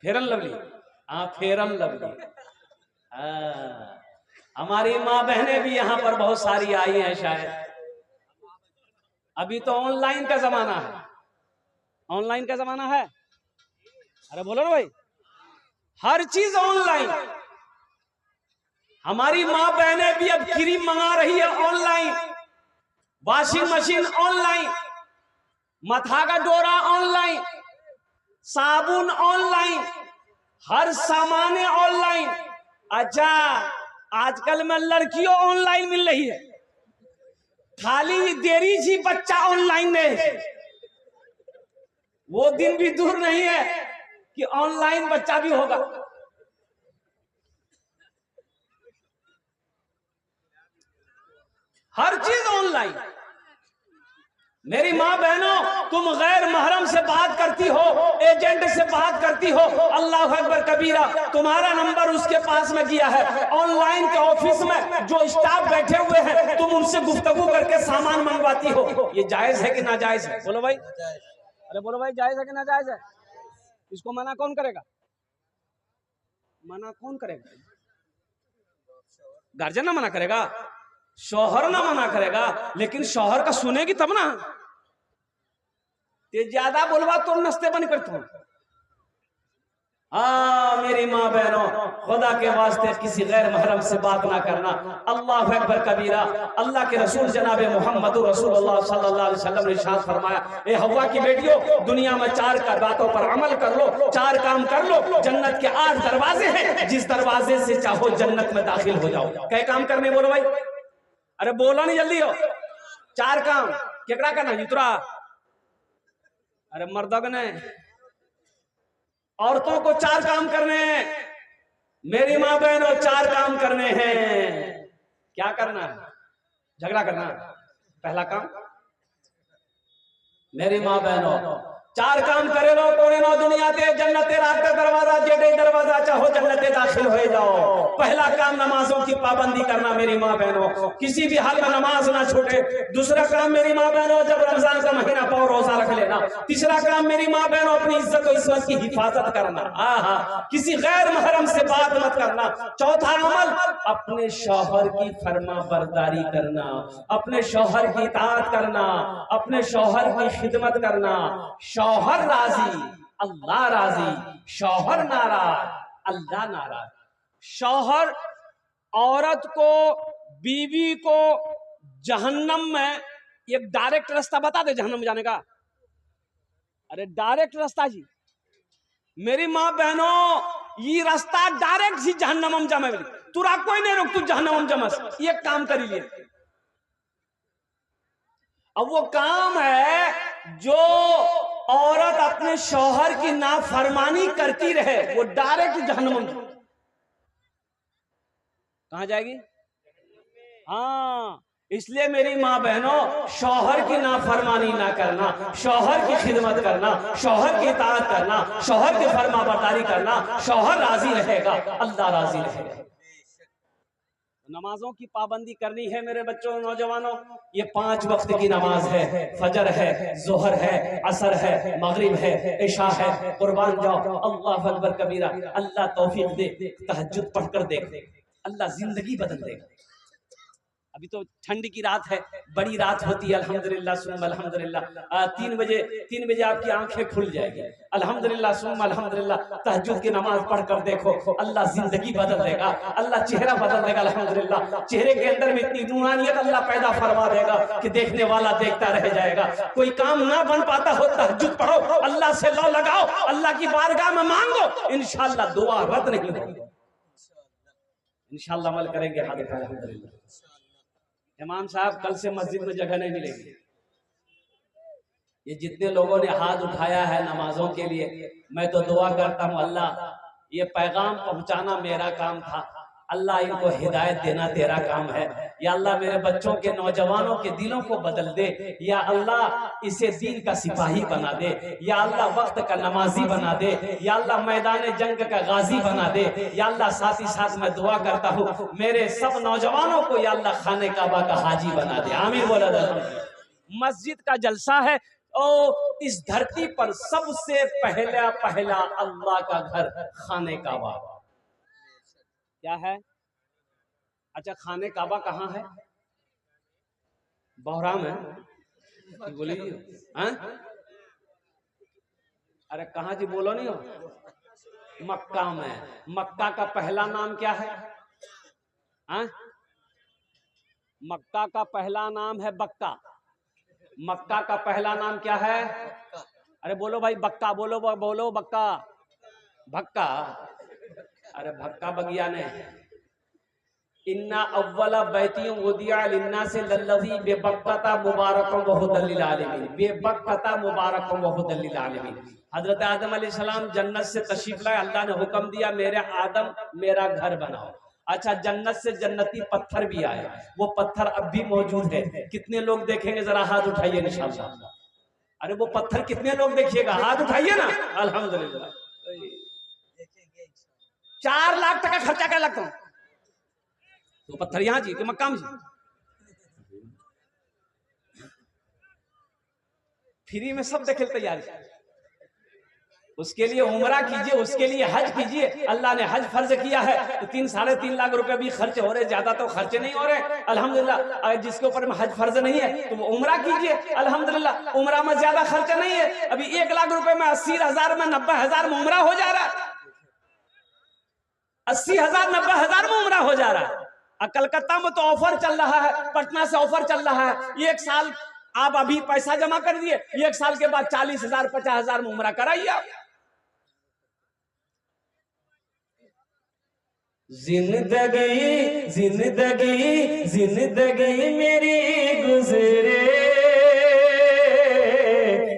फेरन lovely, हाँ फेरन lovely. हमारी माँ बहनें भी यहाँ पर बहुत सारी आई हैं शायद। अभी तो ऑनलाइन का जमाना है, ऑनलाइन का जमाना है। अरे बोलो ना भाई, हर चीज ऑनलाइन। हमारी माँ बहनें भी अब क्रीम मंगा रही है ऑनलाइन, वॉशिंग मशीन ऑनलाइन, मथा का डोरा ऑनलाइन, साबुन ऑनलाइन, हर सामान ऑनलाइन। अच्छा, आजकल में लड़कियों ऑनलाइन मिल रही है, खाली देरी जी बच्चा ऑनलाइन नहीं। वो दिन भी दूर नहीं है कि ऑनलाइन बच्चा भी होगा। हर चीज ऑनलाइन। मेरी माँ बहनों, तुम गैर महरम से बात करती हो, एजेंट से बात करती हो, अल्लाह अकबर कबीरा, तुम्हारा नंबर उसके पास में दिया है। ऑनलाइन के ऑफिस में जो स्टाफ बैठे हुए हैं, तुम उनसे गुफ्तगू करके सामान मंगवाती हो। ये जायज है कि नाजायज है? बोलो भाई, अरे बोलो भाई, जायज है कि नाजायज है? इसको मना कौन करेगा? मना कौन करेगा? गार्जियन ना मना करेगा, शौहर ना मना करेगा, लेकिन शौहर का सुनेगी तब ना। ते ज्यादा बोलवा तो नस्ते बन करता हूं। हाँ मेरी माँ बहनों, खुदा के वास्ते किसी गैर महरम से बात ना करना। अल्लाह अकबर कबीरा। अल्लाह के रसूल जनाब मोहम्मद रसूलुल्लाह सल्लल्लाहु अलैहि वसल्लम ने इरशाद फरमाया, ए हव्वा की बेटियों, दुनिया में 4 बातों पर अमल कर लो, 4 काम कर लो। जन्नत के 8 दरवाजे हैं, जिस दरवाजे से चाहो जन्नत में दाखिल हो जाओ। क्या काम करने बोलो भाई? अरे बोलो नहीं जल्दी हो। 4 काम केकड़ा करना जितरा? अरे मर्दों ने, औरतों को 4 काम करने हैं। मेरी माँ बहनों, 4 काम करने हैं। क्या करना है? झगड़ा करना पहला काम। मेरी माँ बहनों, 4 काम करे लो, कोने नो दुनिया ते जन्नते रात का दरवाजा, जेडे दरवाजा चाहो जन्नते दाखिल हो जाओ। पहला काम नमाजों की पाबंदी करना। मेरी माँ बहनों, किसी भी हाल में नमाज ना छूटे। दूसरा काम मेरी माँ बहनों, जब रमजान का महीना पाओ रोजा रख लेना। तीसरा काम मेरी माँ बहनों, अपनी इज्जत और इस्मत की हिफाजत करना। किसी गैर महरम से बात मत करना। चौथा अमल, अपने शौहर की फरमा बरदारी करना, अपने शौहर की इताअत करना, अपने शौहर की खिदमत करना। शौहर राजी अल्लाह राजी, शौहर नाराज अल्लाह नाराज। शौहर औरत को, बीवी को जहन्नम में एक डायरेक्ट रास्ता बता दे जहन्नम जाने का। अरे डायरेक्ट रास्ता जी मेरी माँ बहनों, ये रास्ता डायरेक्ट जी जहन्नम जमे। तुरा कोई नहीं रोक, तू जहन्नम जमस। ये काम करी लिए। अब वो काम है जो औरत अपने शौहर की नाफरमानी करती रहे, वो डायरेक्ट जहन्नम कहां जाएगी? हाँ, इसलिए मेरी माँ बहनों, शौहर की नाफरमानी ना करना, शौहर की खिदमत करना, शौहर की इताअत करना, शौहर की फरमाबरदारी करना। शौहर राजी रहेगा, अल्लाह राजी रहेगा। नमाजों की पाबंदी करनी है मेरे बच्चों, नौजवानों। ये 5 वक्त की नमाज है। फजर है, जोहर है, असर है, मगरिब है, इशा है। कुर्बान जाओ, अल्लाह अकबर कबीरा। अल्लाह तौफीक दे, तहज्जुद पढ़कर देख, अल्लाह जिंदगी बदल देगा। अभी तो ठंड की रात है, बड़ी रात होती है। अल्हम्दुलिल्लाह सुम्मा अल्हम्दुलिल्लाह। 3 बजे आपकी आंखें खुल जाएगी। अल्हम्दुलिल्लाह सुम्मा अल्हम्दुलिल्लाह। तहज्जुद की नमाज पढ़कर देखो, अल्लाह जिंदगी बदल देगा, अल्लाह चेहरा बदल देगा। अल्हम्दुलिल्लाह, चेहरे के अंदर में इतनी नूरानियत अल्लाह पैदा फरमा देगा कि देखने वाला देखता रह जाएगा। कोई काम ना बन पाता हो, तहज्जुद पढ़ो, अल्लाह से लौ लगाओ, अल्लाह की बारगाह में मांगो, इंशाअल्लाह दुआ रद्द नहीं होगी। इंशाअल्लाह अमल करेंगे। अल्हम्दुलिल्लाह। इमाम साहब, कल से मस्जिद में जगह नहीं मिलेगी। ये जितने लोगों ने हाथ उठाया है नमाजों के लिए, मैं तो दुआ करता हूँ अल्लाह, ये पैगाम पहुंचाना मेरा काम था, अल्लाह इनको हिदायत देना तेरा काम है। या अल्लाह मेरे बच्चों के, नौजवानों के दिलों को बदल दे। या अल्लाह इसे दीन का सिपाही बना दे। या अल्लाह वक्त का नमाजी बना दे। या अल्लाह मैदान जंग का गाजी बना दे। या अल्लाह साथ ही साथ मैं दुआ करता हूँ मेरे सब नौजवानों को या अल्लाह खाने काबा का हाजी बना दे। आमीन बोला। मस्जिद का जलसा है, ओ इस धरती पर सबसे पहला अल्लाह का घर खाने काबा। क्या है? अच्छा, खाने काबा कहाँ है? बहराम है? बोलिए। अरे कहाँ जी, बोलो नहीं हो? मक्का में। मक्का का पहला नाम क्या है? मक्का का पहला नाम है बक्का। मक्का का पहला नाम क्या है? अरे बोलो भाई, बक्का बोलो, बोलो बक्का, भक्का। अरे भक्का बगिया ने। इन्ना अव्वला बैतियों वुदिया लिन्ना से लल्लज़ी बेबक्कता मुबारकम व हुदल लिल आलमीन। बेबक्कता मुबारकम व हुदल लिल आलमीन। हजरत आदम अलैहिस्सलाम जन्नत से तशरीफ लाए, अल्लाह ने हुक्म दिया, मेरे आदम मेरा घर बनाओ। अच्छा, जन्नत से जन्नती पत्थर भी आए, वो पत्थर अब भी मौजूद है। कितने लोग देखेंगे? जरा हाथ उठाइए इंशाअल्लाह। अरे वो पत्थर कितने लोग देखिएगा? हाथ उठाइए ना। अल्हम्दुलिल्लाह। 4 लाख टका खर्चा कर लगता हूँ तो पत्थर यहाँ जी कि मक्का में फ्री में सब देखे तैयारी। उसके लिए उम्रा कीजिए, उसके लिए हज कीजिए। अल्लाह ने हज फर्ज किया है तो 3-3.5 लाख रुपए भी खर्च हो रहे, ज्यादा तो खर्चे नहीं हो रहे अल्हम्दुलिल्लाह। अगर जिसके ऊपर में हज फर्ज नहीं है तो वो उम्रा कीजिए अल्हम्दुलिल्लाह। उम्रा में ज्यादा खर्चा नहीं है। अभी 1 लाख रुपए में 80,000 में 90,000 में उम्रा हो जा रहा है। 80,000 90,000 में उम्रा हो जा रहा है। कलकत्ता में तो ऑफर चल रहा है, पटना से ऑफर चल रहा है। 1 साल आप अभी पैसा जमा कर दिए, 1 साल के बाद 40,000 50,000 में उम्रा कराइए आप। जिंदगी जिंदगी जिंदगी मेरी गुजरे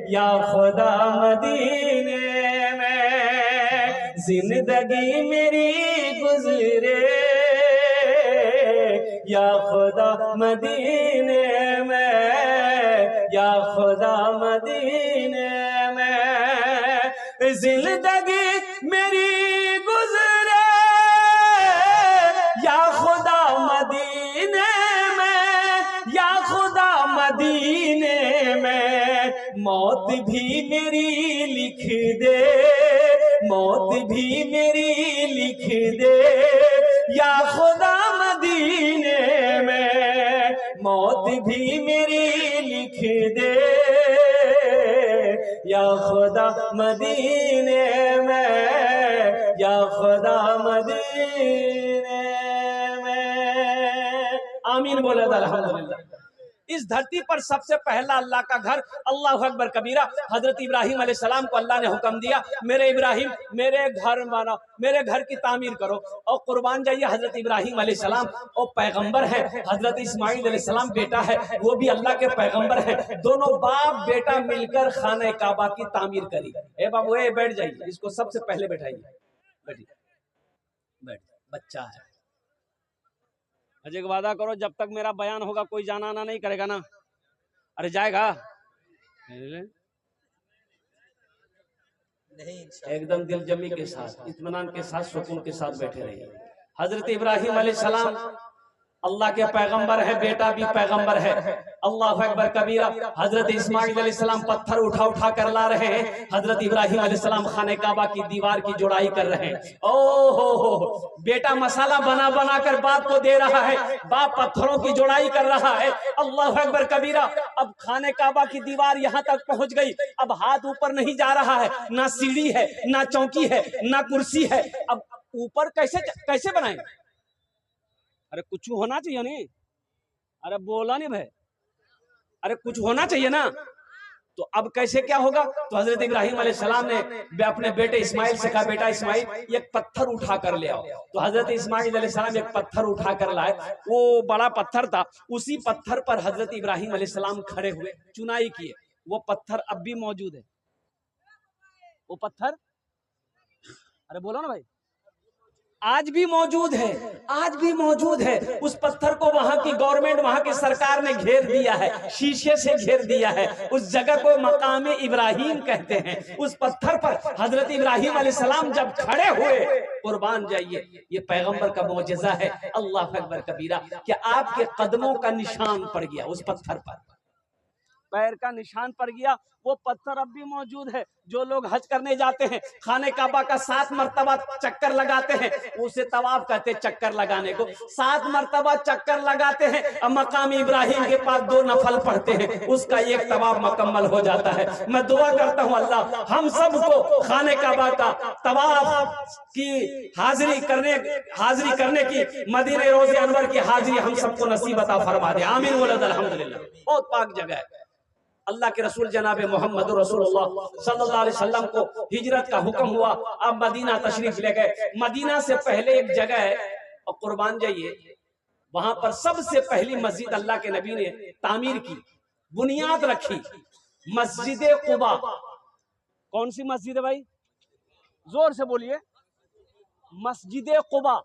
या खुदा मदीने में। जिंदगी मेरी गुजरे या खुदा मदीने में, या खुदा मदीने में। जिंदगी मेरी गुजरे या खुदा मदीने में, या खुदा मदीने में। मौत भी मेरी लिख दे, मौत भी मेरी लिख दे या खुदा मदीने में। मौत भी मेरी लिख दे या खुदा मदीने में, या खुदा मदीने में। आमीन बोले अल्हम्दुलिल्लाह। इस धरती पर सबसे पहला अल्लाह का घर, अल्लाहु अकबर कबीरा। हजरत इब्राहिम अलैहिस्सलाम को अल्लाह ने हुक्म दिया, मेरे इब्राहिम मेरे घर बनाओ, मेरे घर की तामीर करो और कुर्बान जाइए। हजरत इब्राहिम अलैहिस्सलाम वो पैगंबर है, हजरत इस्माइल अलैहिस्सलाम बेटा है, वो भी अल्लाह के पैगंबर है। दोनों बाप बेटा मिलकर खाने काबा की तामीर करी। ए बाबू ए बैठ जाइए, इसको सबसे पहले बैठाइए। बैठिए, बैठ, बच्चा है। अजय का वादा करो जब तक मेरा बयान होगा कोई जाना आना नहीं करेगा ना। अरे जाएगा नहीं, एकदम दिलजमी के साथ, इत्मीनान के साथ, सुकून के साथ बैठे रहिए। हजरत इब्राहिम अलैहिस्सलाम अल्लाह के पैगंबर है, बेटा भी पैगंबर है। अल्लाह अकबर कबीरा। हजरत इस्माइल अलैहिस्सलाम पत्थर उठा उठा कर ला रहे हैं, हजरत इब्राहिम अलैहिस्सलाम खाने काबा की दीवार की जोड़ाई कर रहे हैं। ओ बेटा मसाला बना बना कर बाप को दे रहा है, बाप पत्थरों की जोड़ाई कर रहा है। अल्लाह अकबर कबीरा। अब खाने काबा की दीवार यहाँ तक पहुंच गई, अब हाथ ऊपर नहीं जा रहा है, ना सीढ़ी है, ना चौकी है, ना कुर्सी है। अब ऊपर कैसे बनाएंगे? अरे कुछ होना चाहिए नहीं। अरे बोला नहीं भाई, अरे कुछ होना चाहिए ना। तो अब कैसे क्या होगा? तो हजरत इब्राहिम अलैहिस्सलाम ने अपने बेटे इस्माइल से कहा, बेटा इस्माइल एक पत्थर उठा कर ले आओ। तो हजरत इस्माइल अलैहिस्सलाम एक पत्थर उठा कर लाए। वो बड़ा पत्थर था, उसी पत्थर पर हजरत इब्राहिम अलैहिस्सलाम खड़े हुए, चुनाई किए। वो पत्थर अब भी मौजूद है। वो पत्थर, अरे बोलो ना भाई, आज भी मौजूद है, आज भी मौजूद है। उस पत्थर को वहां की गवर्नमेंट, वहां की सरकार ने घेर दिया है, शीशे से घेर दिया है। उस जगह को मकाम इब्राहिम कहते हैं। उस पत्थर पर हजरत इब्राहिम अलैहिस्सलाम जब खड़े हुए, कुर्बान जाइए, ये पैगंबर का मौजज़ा है। अल्लाह अकबर कबीरा। क्या आपके कदमों का निशान पड़ गया उस पत्थर पर। पैर का निशान पड़ गया। वो पत्थर अब भी मौजूद है। जो लोग हज करने जाते हैं, खाने काबा का 7 मरतबा चक्कर लगाते हैं, उसे तवाफ कहते हैं, चक्कर लगाने को। 7 मरतबा चक्कर लगाते हैं और मकाम इब्राहिम के पास 2 नफल पढ़ते हैं, उसका एक तवाफ मुकम्मल हो जाता है। मैं दुआ करता हूँ अल्लाह हम सबको खाने काबा का तवाफ की हाजिरी करने की, मदीने रोज़े अनवर की हाजिरी हम सबको नसीब अता फरमा दे। आमीन वलद अल्हम्दुलिल्लाह। बहुत पाक जगह है। अल्लाह के रसूल जनाब मोहम्मद रसूलुल्लाह सल्लल्लाहु अलैहि वसल्लम को हिजरत का हुक्म हुआ, अब मदीना तशरीफ ले गए। मदीना से पहले एक जगह है और कुर्बान जाइए, वहां पर सबसे पहली मस्जिद अल्लाह के नबी ने तामीर की, बुनियाद रखी, मस्जिद कुबा। कौन सी मस्जिद है भाई? जोर से बोलिए। मस्जिद कुबा।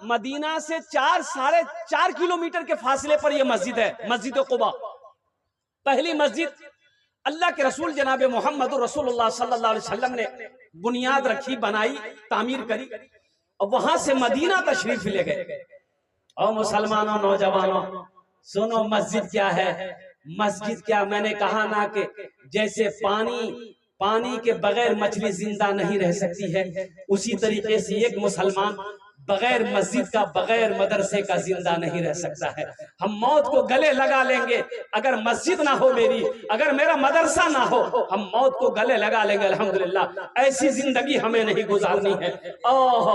मदीना से 4-4.5 किलोमीटर के फासले पर यह मस्जिद है, मस्जिद कुबा। पहली मस्जिद अल्लाह के रसूल जनाब मोहम्मद रसूलुल्लाह सल्लल्लाहु अलैहि वसल्लम ने बुनियाद रखी, बनाई, तामीर करी और वहां से मदीना तशरीफ ले गए। और मुसलमानों, नौजवानों, सुनो मस्जिद क्या है। मस्जिद क्या, मैंने कहा ना कि जैसे पानी के बगैर मछली जिंदा नहीं रह सकती है, उसी तरीके से एक मुसलमान बगैर मस्जिद का, बगैर मदरसे का जिंदा नहीं रह सकता है। हम मौत को गले लगा लेंगे अगर मस्जिद ना हो मेरी, अगर मेरा मदरसा ना हो, हम मौत को गले लगा लेंगे। अल्हम्दुलिल्लाह ऐसी जिंदगी हमें नहीं गुजारनी है। ओह,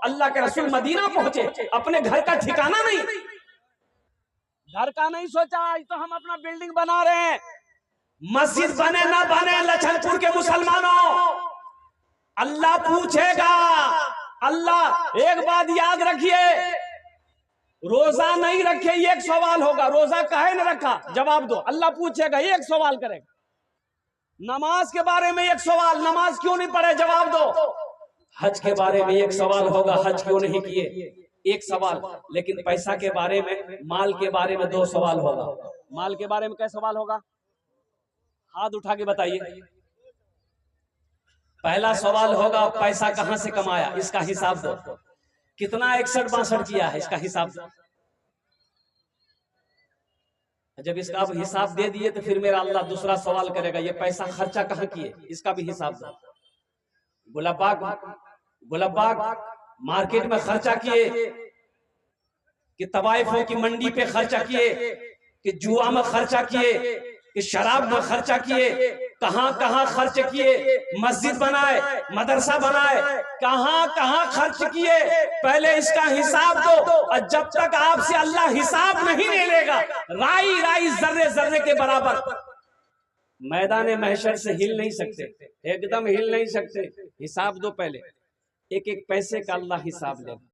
अल्लाह के रसूल मदीना पहुंचे, अपने घर का ठिकाना नहीं, घर का नहीं सोचा, आज तो हम अपना बिल्डिंग बना रहे हैं। मस्जिद बने ना बने, लखनपुर के मुसलमानों, अल्लाह पूछेगा। अल्लाह, एक बात याद रखिए, रोजा नहीं रखे एक सवाल होगा, रोजा काहे न रखा, जवाब दो। अल्लाह पूछेगा, एक सवाल करेगा। नमाज के बारे में एक सवाल, नमाज क्यों नहीं पढ़े, जवाब दो। हज के बारे में एक सवाल होगा, हज क्यों नहीं किए, एक सवाल। लेकिन पैसा के बारे में, माल के बारे में 2 सवाल होगा। माल के बारे में क्या सवाल होगा? हाथ उठा के बताइए। पहला सवाल होगा, पैसा कहां से कमाया, इसका हिसाब दो। कितना 61-62 किया है, इसका हिसाब दो। जब इसका आप हिसाब दे दिए तो फिर मेरा अल्लाह दूसरा सवाल करेगा, ये पैसा खर्चा कहां किए, इसका भी हिसाब दो। गुलाबबाग मार्केट में खर्चा किए कि तवाइफों की मंडी पे खर्चा किए कि जुआ में खर्चा किए कि शराब में खर्चा किए, कहां कहां खर्च किए, मस्जिद बनाए, मदरसा बनाए, कहां कहां खर्च किए, पहले इसका हिसाब दो। और जब तक आपसे अल्लाह हिसाब नहीं ले लेगा, राई राई जर्रे जर्रे के बराबर, मैदान महशर से हिल नहीं सकते, एकदम हिल नहीं सकते। हिसाब दो, पहले एक एक पैसे का अल्लाह हिसाब लेगा।